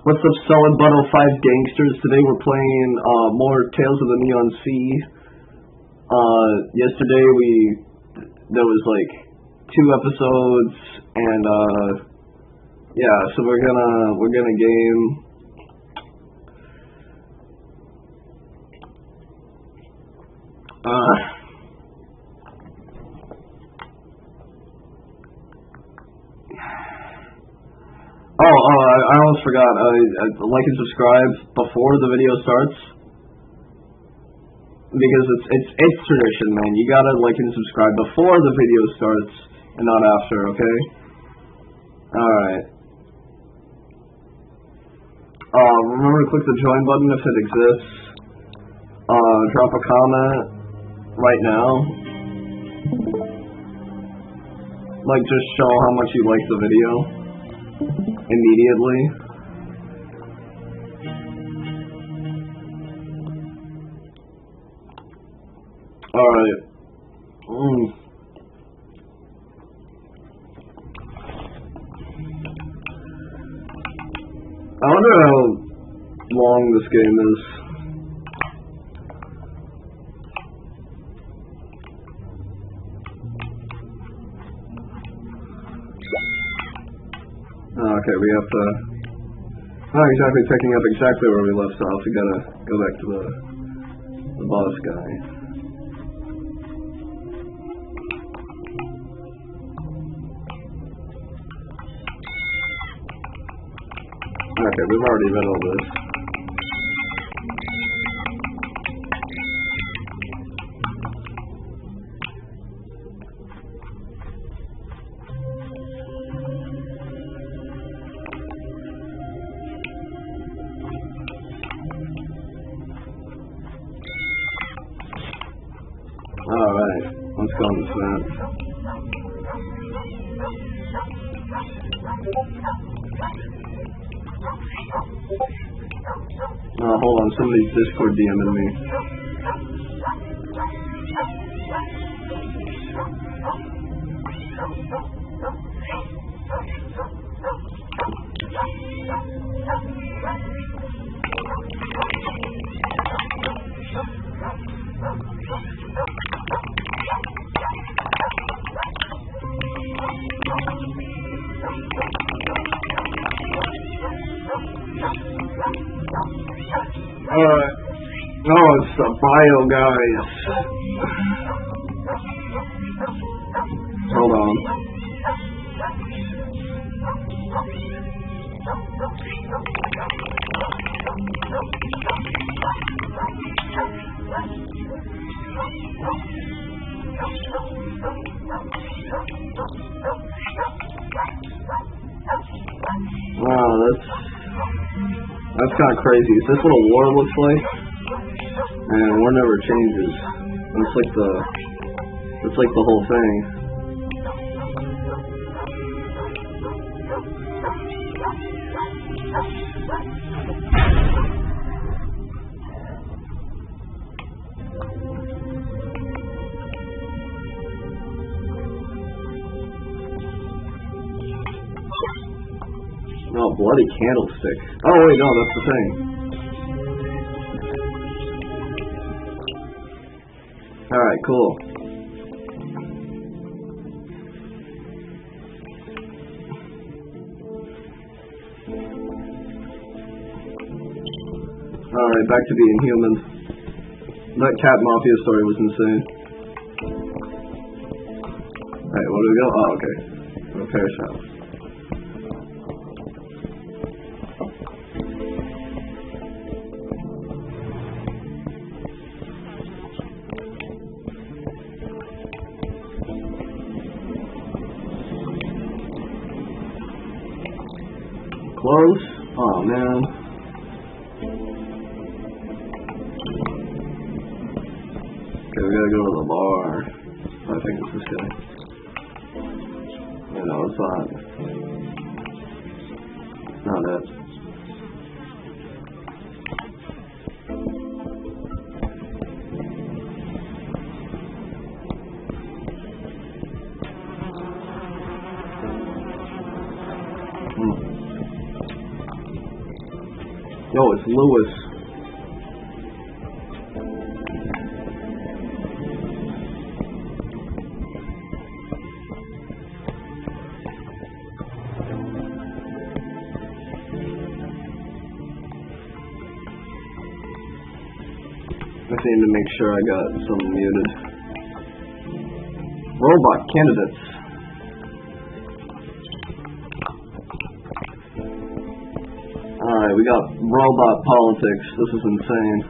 What's up, Solid Bundle 5 Gangsters? Today we're playing more Tales of the Neon Sea. Yesterday there was like 2 episodes, and yeah, so we're gonna game. I almost forgot. Like and subscribe before the video starts, because it's tradition, man. You gotta like and subscribe before the video starts and not after. Okay. All right. Remember to click the join button if it exists. Drop a comment right now. Like, just show how much you like the video immediately. Alright. I wonder how long this game is. Okay, we have to... Not exactly picking up exactly where we left off. We gotta go back to the boss guy. Okay, we've already read all this. Alright, let's go on this map. Oh, hold on, somebody's Discord DMing me. Alright. Oh, it's the bio guys. Hold on. Wow, that's kind of crazy. Is this what a war looks like? And war never changes. It's like the whole thing. Oh, bloody candlestick. Oh wait, no, that's the thing. Alright, cool. Alright, back to being human. That cat mafia story was insane. Alright, where do we go? Oh, okay. Repair shop. Close? Oh man. Okay, we gotta go to the bar. I think it's this guy. No, it's not. It's not it. Yo, it's Lewis. I need to make sure I got some muted. Robot candidates. Alright, we got robot politics. This is insane.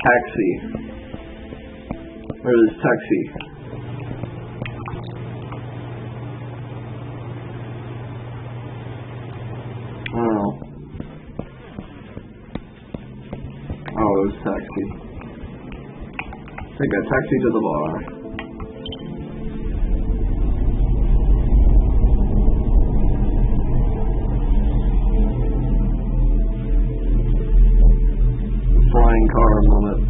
Taxi. Where is taxi? Oh. Oh, it was taxi. Take a taxi to the bar. Flying car moment.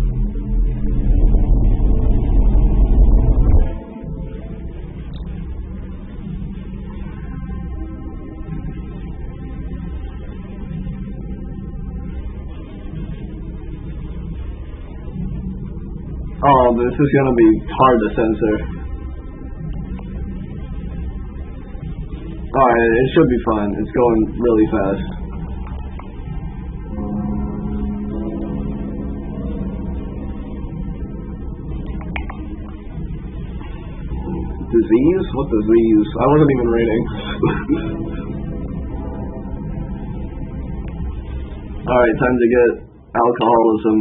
Oh, this is gonna be hard to censor. Alright, it should be fun. It's going really fast. Disease? What disease? I wasn't even reading. Alright, time to get alcoholism.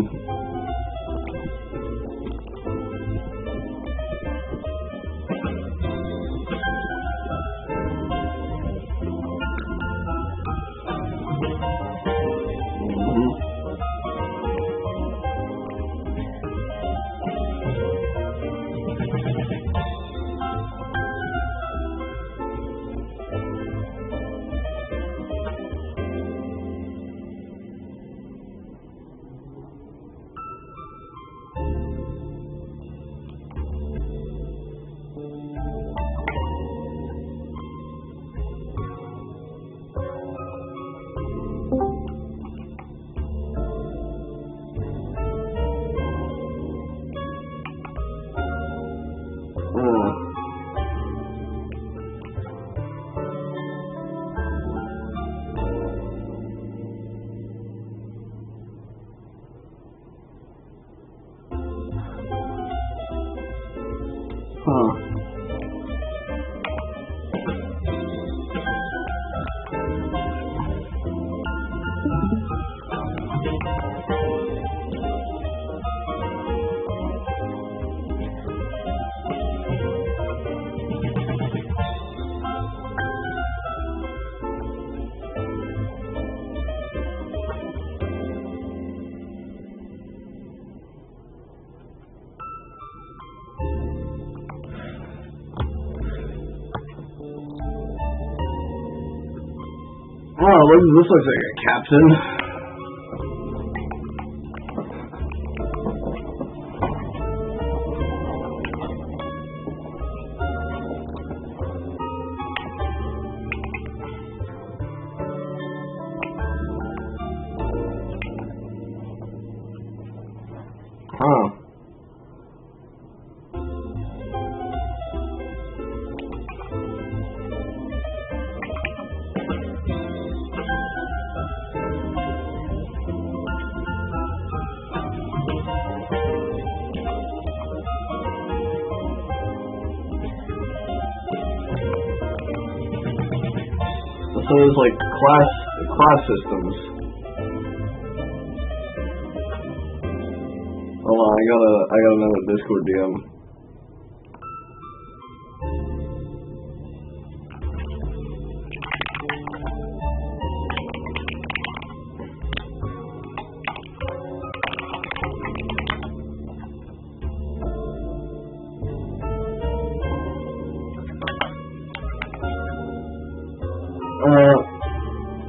Oh, this looks like a captain. Huh. So there's like class systems. Hold on, I got another Discord DM.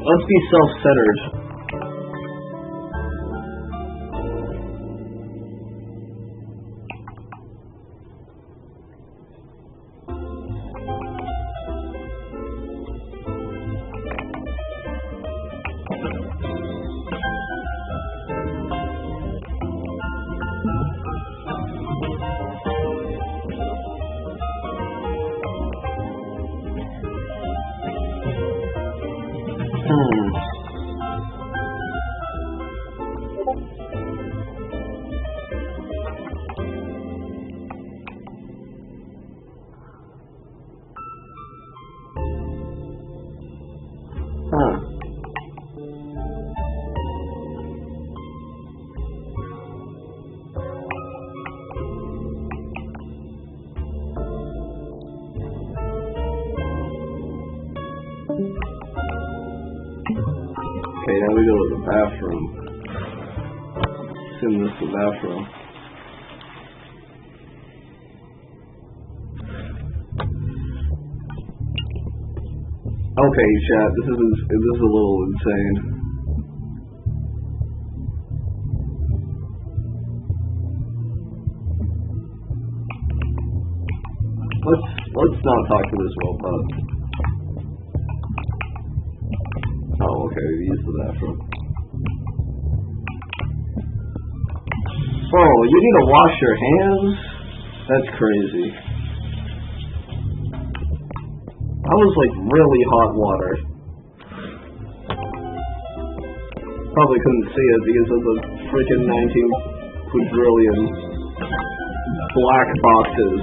Let's be self-centered. Okay, now we go to the bathroom. Assume this is the bathroom. Okay, chat, this is a little insane. Let's not talk to this robot. Oh, okay, we use the bathroom. Bro, you need to wash your hands? That's crazy. That was like really hot water. Probably couldn't see it because of the freaking 19 quadrillion black boxes.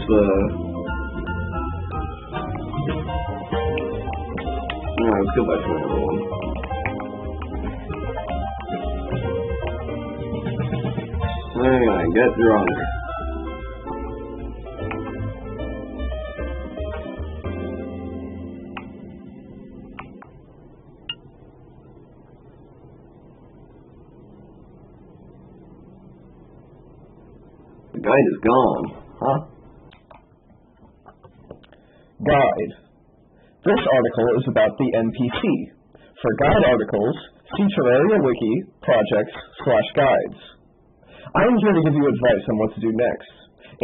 Let's go back to another one. Anyway, get drunk. The guide is gone, huh? Guide. This article is about the NPC. For guide articles, see Terraria Wiki, projects/guides. I am here to give you advice on what to do next.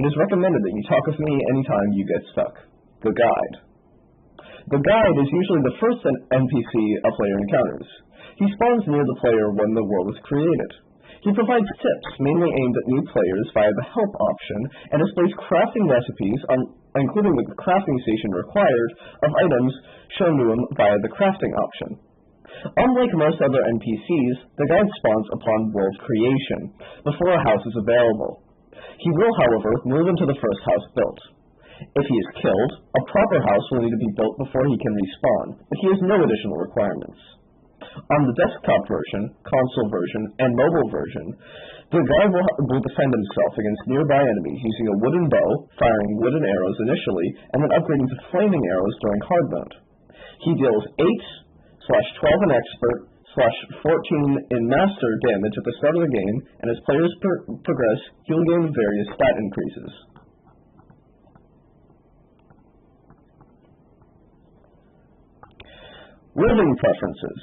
It is recommended that you talk with me anytime you get stuck. The guide. The guide is usually the first NPC a player encounters. He spawns near the player when the world is created. He provides tips mainly aimed at new players via the help option and displays crafting recipes, including the crafting station required of items shown to him via the crafting option. Unlike most other NPCs, the guide spawns upon world creation, before a house is available. He will, however, move into the first house built. If he is killed, a proper house will need to be built before he can respawn, but he has no additional requirements. On the desktop version, console version, and mobile version, the guide will defend himself against nearby enemies using a wooden bow, firing wooden arrows initially, and then upgrading to flaming arrows during hard mode. He deals 8/12 in expert, /14 in master damage at the start of the game, and as players progress, he will gain various stat increases. Living preferences.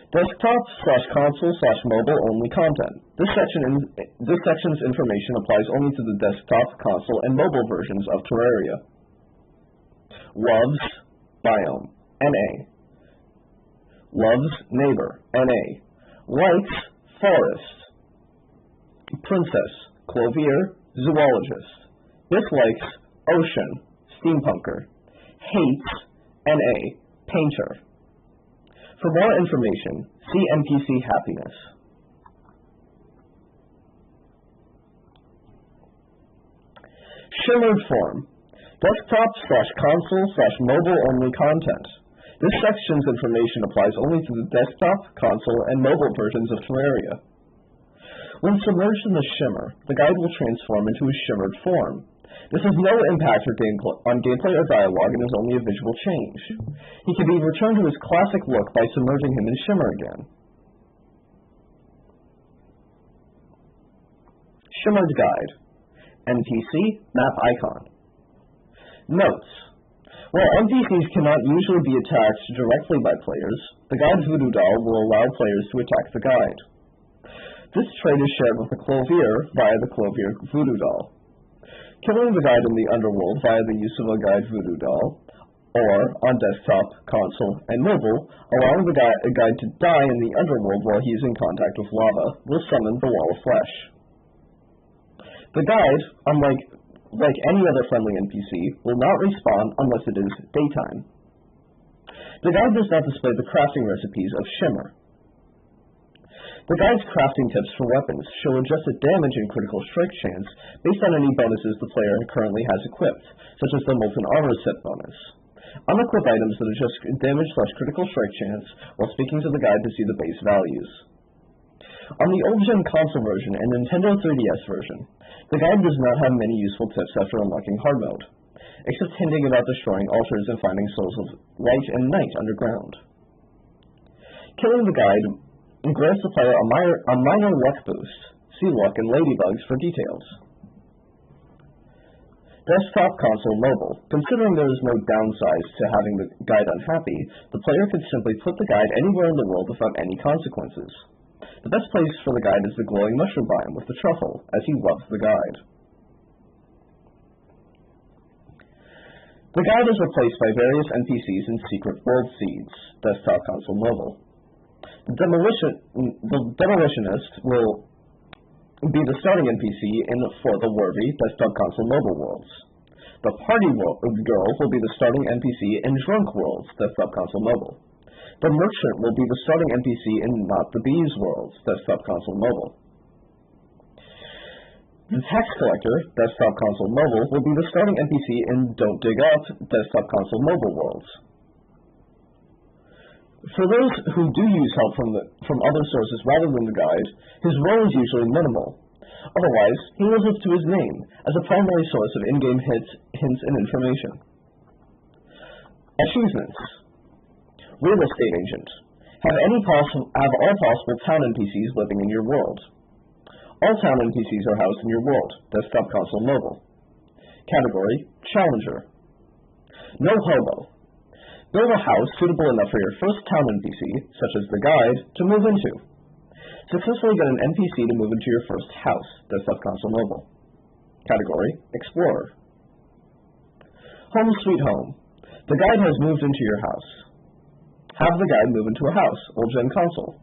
Desktop/console/mobile only content. This section's information applies only to the desktop, console, and mobile versions of Terraria. Loves biome, NA. Loves neighbor, NA. Likes forest. Princess, clothier, zoologist. Dislikes ocean, steampunker. Hates, NA, painter. For more information, see NPC happiness. Shimmered form. Desktop/console/mobile only content. This section's information applies only to the desktop, console, and mobile versions of Terraria. When submerged in the shimmer, the guide will transform into a shimmered form. This has no impact on gameplay or dialogue and is only a visual change. He can be returned to his classic look by submerging him in shimmer again. Shimmered Guide. NPC, map icon. Notes. While NPCs cannot usually be attacked directly by players, the guide's voodoo doll will allow players to attack the guide. This trait is shared with the clothier via the clothier voodoo doll. Killing the guide in the underworld via the use of a guide voodoo doll, or on desktop, console, and mobile, allowing the guide to die in the underworld while he is in contact with lava, will summon the wall of flesh. The guide, unlike any other friendly NPC, will not respawn unless it is daytime. The guide does not display the crafting recipes of Shimmer. The guide's crafting tips for weapons show adjusted damage and critical strike chance based on any bonuses the player currently has equipped, such as the Molten Armor set bonus. Unequip items that adjust damage/critical strike chance while speaking to the guide to see the base values. On the old-gen console version and Nintendo 3DS version, the guide does not have many useful tips after unlocking hard mode, except hinting about destroying altars and finding souls of light and night underground. Killing the guide grants the player a minor luck boost. See Luck and Ladybugs for details. Desktop, console, mobile. Considering there is no downsides to having the guide unhappy, the player could simply put the guide anywhere in the world without any consequences. The best place for the guide is the glowing mushroom biome with the truffle, as he loves the guide. The guide is replaced by various NPCs and secret world seeds. Desktop, console, mobile. The Demolitionist will be the starting NPC for the Worthy Desktop, console, mobile worlds. The Party Girl will be the starting NPC in Drunk worlds, Desktop, console, mobile. The Merchant will be the starting NPC in Not the Bees worlds, Desktop, console, mobile. The Tax Collector, Desktop, console, mobile, will be the starting NPC in Don't Dig Up, Desktop, console, mobile worlds. For those who do use help from other sources rather than the guide, his role is usually minimal. Otherwise, he lives up to his name as a primary source of in-game hints and information. Achievements. Real Estate Agent. Have all possible town NPCs living in your world. All town NPCs are housed in your world. Desktop, console, mobile. Category: Challenger. No hobo. Build a house suitable enough for your first town NPC, such as the guide, to move into. Successfully get an NPC to move into your first house. Desktop, console, mobile. Category: Explorer. Home Sweet Home. The guide has moved into your house. Have the guide move into a house. Old-gen console.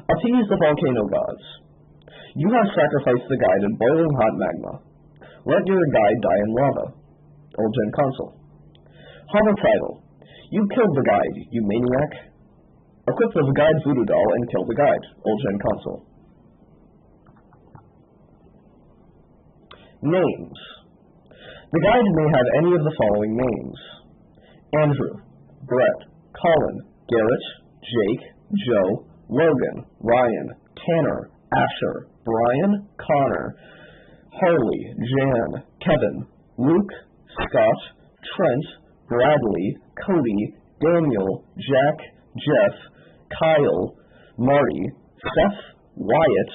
Appease the volcano gods. You have sacrificed the guide in boiling hot magma. Let your guide die in lava. Old-gen console. Homicidal. You killed the guide, you maniac. Equip the guide voodoo doll and kill the guide. Old-gen console. Names. The guide may have any of the following names: Andrew, Brett, Colin, Garrett, Jake, Joe, Logan, Ryan, Tanner, Asher, Brian, Connor, Harley, Jan, Kevin, Luke, Scott, Trent, Bradley, Cody, Daniel, Jack, Jeff, Kyle, Marty, Seth, Wyatt,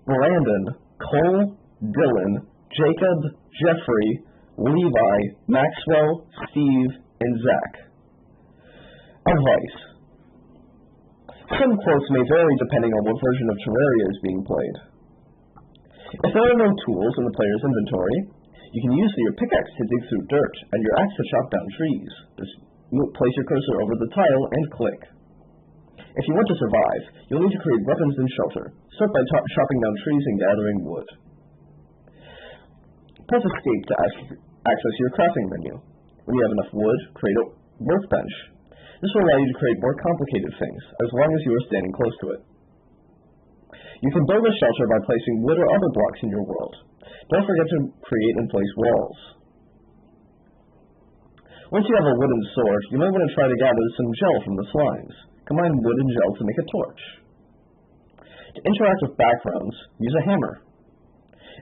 Brandon, Cole, Dylan, Jacob, Jeffrey, Levi, Maxwell, Steve, and Zach. Advice. Some quotes may vary depending on what version of Terraria is being played. If there are no tools in the player's inventory, you can use your pickaxe to dig through dirt and your axe to chop down trees. Just place your cursor over the tile and click. If you want to survive, you'll need to create weapons and shelter. Start by chopping down trees and gathering wood. Press escape to access your crafting menu. When you have enough wood, create a workbench. This will allow you to create more complicated things, as long as you are standing close to it. You can build a shelter by placing wood or other blocks in your world. Don't forget to create and place walls. Once you have a wooden sword, you might want to try to gather some gel from the slimes. Combine wood and gel to make a torch. To interact with backgrounds, use a hammer.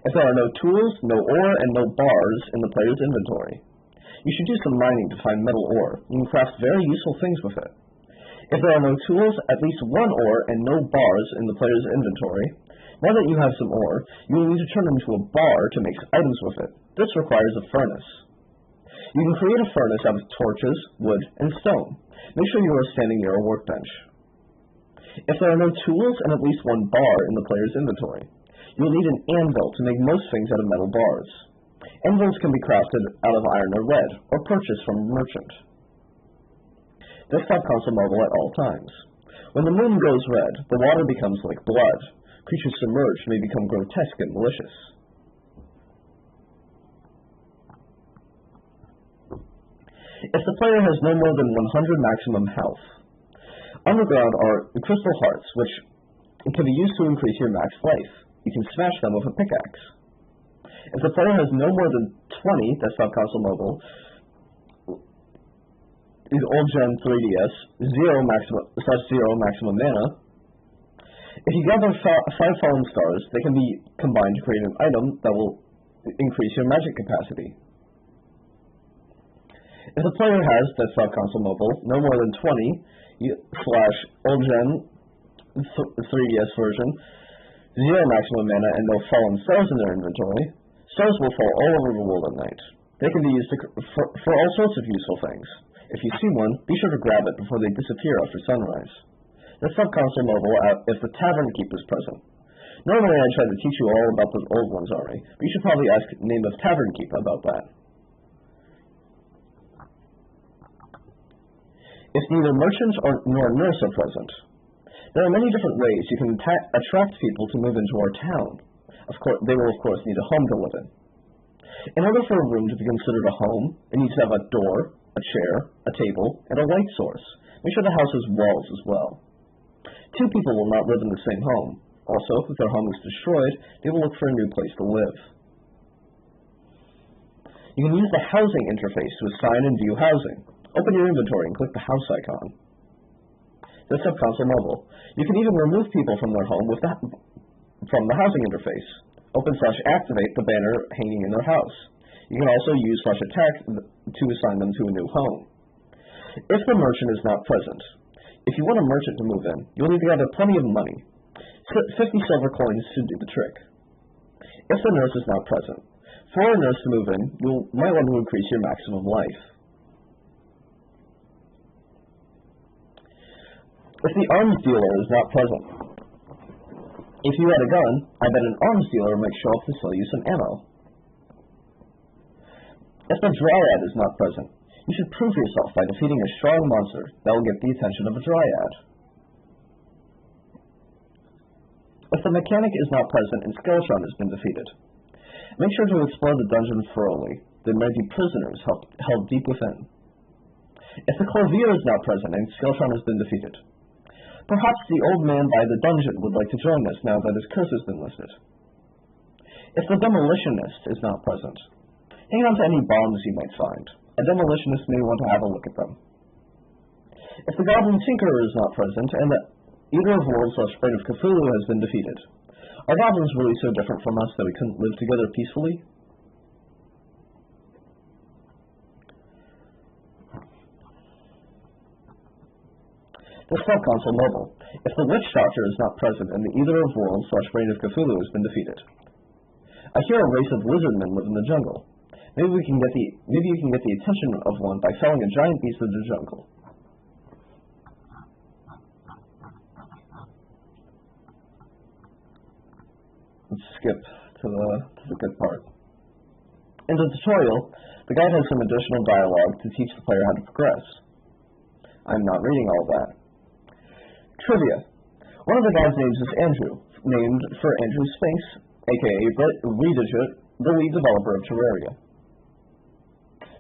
If there are no tools, no ore, and no bars in the player's inventory, you should do some mining to find metal ore. You can craft very useful things with it. If there are no tools, at least one ore, and no bars in the player's inventory, now that you have some ore, you will need to turn it into a bar to make items with it. This requires a furnace. You can create a furnace out of torches, wood, and stone. Make sure you are standing near a workbench. If there are no tools and at least one bar in the player's inventory, you will need an anvil to make most things out of metal bars. Anvils can be crafted out of iron or lead, or purchased from a merchant. Desktop, console, mobile at all times. When the moon goes red, the water becomes like blood. Creatures submerged may become grotesque and malicious. If the player has no more than 100 maximum health. Underground are crystal hearts, which It can be used to increase your max life. You can smash them with a pickaxe. If the player has no more than 20 desktop console mobile, is old gen 3DS, zero maximum mana. If you gather 5 fallen stars, they can be combined to create an item that will increase your magic capacity. If the player has desktop console mobile, no more than 20 / old gen 3DS version, zero maximum mana, and no fallen stars in their inventory, stars will fall all over the world at night. They can be used for all sorts of useful things. If you see one, be sure to grab it before they disappear after sunrise. Desktop console mobile if the Tavern Keep is present. Normally I try to teach you all about the old ones already, but you should probably ask name of Tavern Keep about that. If neither merchants nor nurse are present, there are many different ways you can attract people to move into our town. Of course, they will of course need a home to live in. In order for a room to be considered a home, it needs to have a door, a chair, a table, and a light source. Make sure the house has walls as well. 2 people will not live in the same home. Also, if their home is destroyed, they will look for a new place to live. You can use the housing interface to assign and view housing. Open your inventory and click the house icon. Desktop console mobile. You can even remove people from their home from the housing interface. Open/activate the banner hanging in their house. You can also use /attack to assign them to a new home. If the merchant is not present, if you want a merchant to move in, you'll need to gather plenty of money. 50 silver coins should do the trick. If the nurse is not present, for a nurse to move in, you might want to increase your maximum life. If the arms dealer is not present, if you had a gun, I bet an arms dealer might show up to sell you some ammo. If the dryad is not present, you should prove yourself by defeating a strong monster that will get the attention of a dryad. If the mechanic is not present and Skeletron has been defeated, make sure to explore the dungeon thoroughly. There may be prisoners held deep within. If the Corvair is not present and Skeletron has been defeated, perhaps the old man by the dungeon would like to join us now that his curse has been lifted. If the demolitionist is not present, hang on to any bombs you might find. A demolitionist may want to have a look at them. If the Goblin Tinkerer is not present, and that either of World/Brain of Cthulhu has been defeated, are goblins really so different from us that we couldn't live together peacefully? Desktop console mobile. If the Witch Doctor is not present, and the either of World/Brain of Cthulhu has been defeated, I hear a race of lizardmen live in the jungle. Maybe you can get the attention of one by felling a giant beast of the jungle. Let's skip to the good part. In the tutorial, the guide has some additional dialogue to teach the player how to progress. I'm not reading all that. Trivia. One of the guide's names is Andrew, named for Andrew Spinks, aka Redigit, the lead developer of Terraria.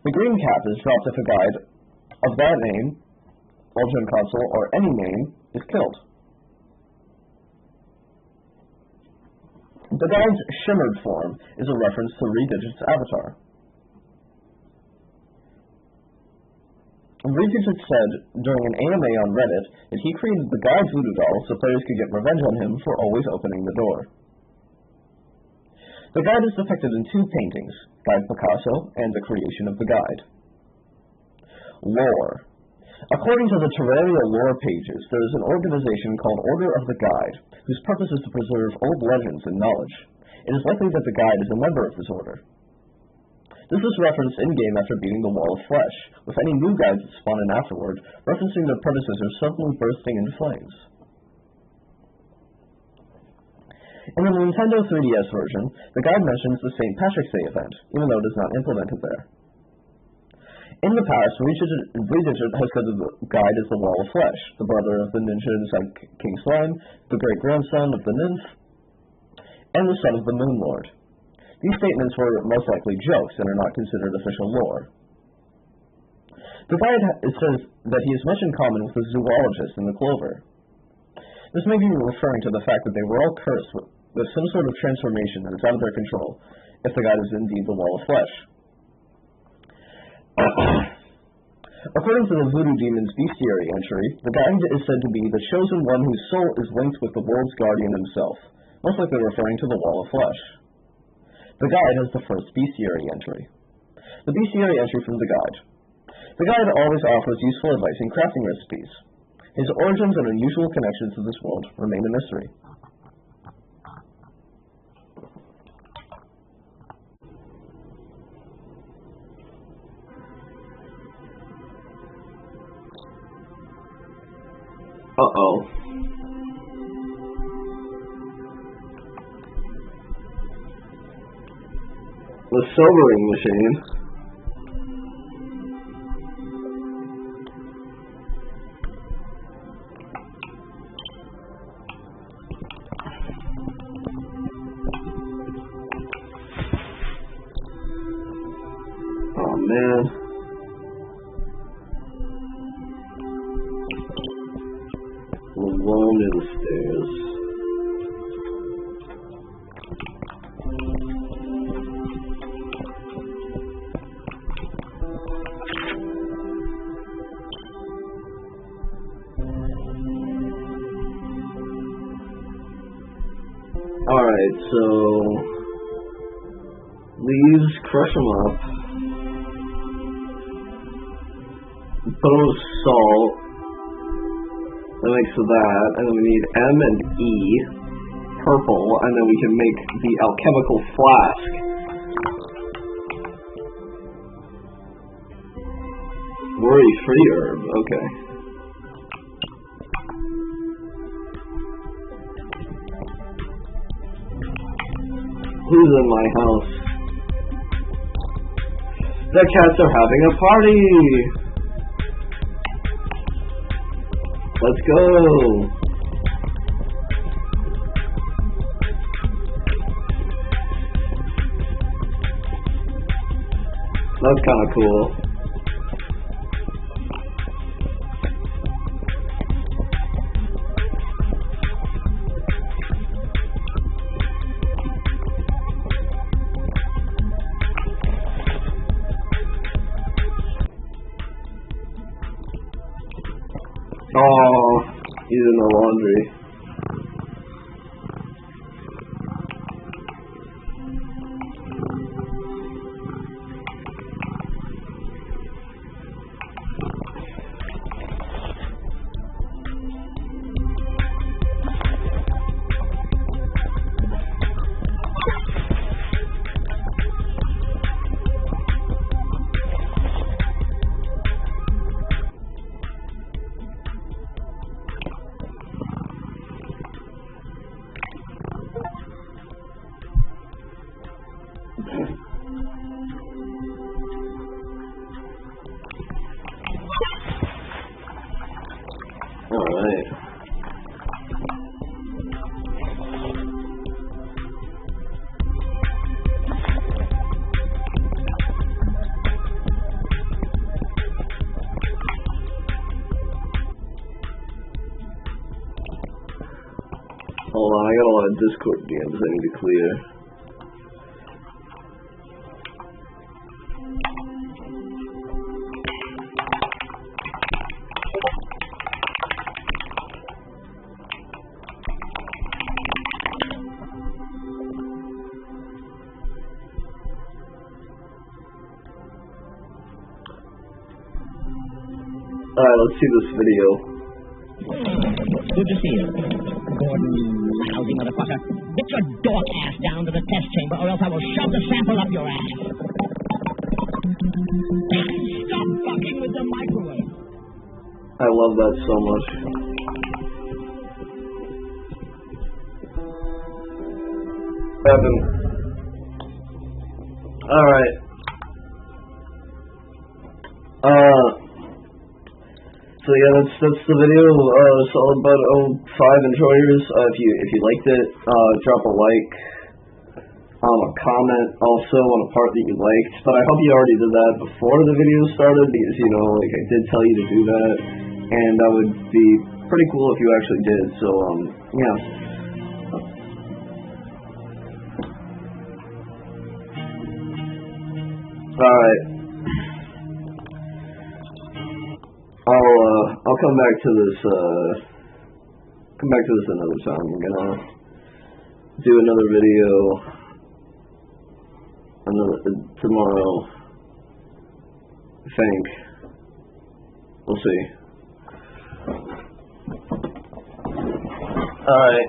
The green cap is dropped if a guide of that name, old-gen console, or any name, is killed. The guide's shimmered form is a reference to Redigit's avatar. Redigit said during an AMA on Reddit that he created the guide voodoo doll so players could get revenge on him for always opening the door. The guide is depicted in 2 paintings, Guide Picasso and The Creation of the Guide. Lore. According to the Terraria lore pages, there is an organization called Order of the Guide, whose purpose is to preserve old legends and knowledge. It is likely that the Guide is a member of this order. This is referenced in-game after beating the Wall of Flesh, with any new guides that spawn in afterward, referencing their predecessors suddenly bursting into flames. In the Nintendo 3DS version, the guide mentions the St. Patrick's Day event, even though it is not implemented there. In the past, Redigit has said that the guide is the Wall of Flesh, the brother of the ninja inside King Slime, the great-grandson of the nymph, and the son of the Moon Lord. These statements were most likely jokes and are not considered official lore. The guide says that he is much in common with the zoologist in the Clover. This may be referring to the fact that they were all cursed with some sort of transformation that is out of their control, if the guide is indeed the wall of flesh. According to the Voodoo Demon's bestiary entry, the guide is said to be the chosen one whose soul is linked with the world's guardian himself, most likely referring to the wall of flesh. The guide has the first bestiary entry. The bestiary entry from the guide. The guide always offers useful advice in crafting recipes. His origins and unusual connections to this world remain a mystery. Uh-oh. The sobering machine. Oh, man. Alone in the stairs. Alright, so leaves, crush them up. Put them with salt. That makes that, and then we need M and E, purple, and then we can make the alchemical flask. Worry-free herb, okay. Who's in my house? The cats are having a party! Let's go! That's kinda cool. Oh, he's in the laundry. Alright. Hold on, I got a lot of Discord DMs I need to clear. Alright, let's see this video. Good to see you. Gordon, lousy motherfucker. Get your dork ass down to the test chamber or else I will shove the sample up your ass. Stop fucking with the microwave. I love that so much. Evan. Alright. So yeah, that's the video. Solid Bud 05 enjoyers. If you liked it, drop a like, a comment also on a part that you liked. But I hope you already did that before the video started because I did tell you to do that, and I would be pretty cool if you actually did. So yeah. All right. I'll come back to this. Come back to this another time. I'm gonna do another video tomorrow. I think. We'll see. Alright.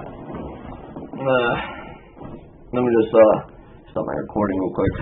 Let me just stop my recording real quick.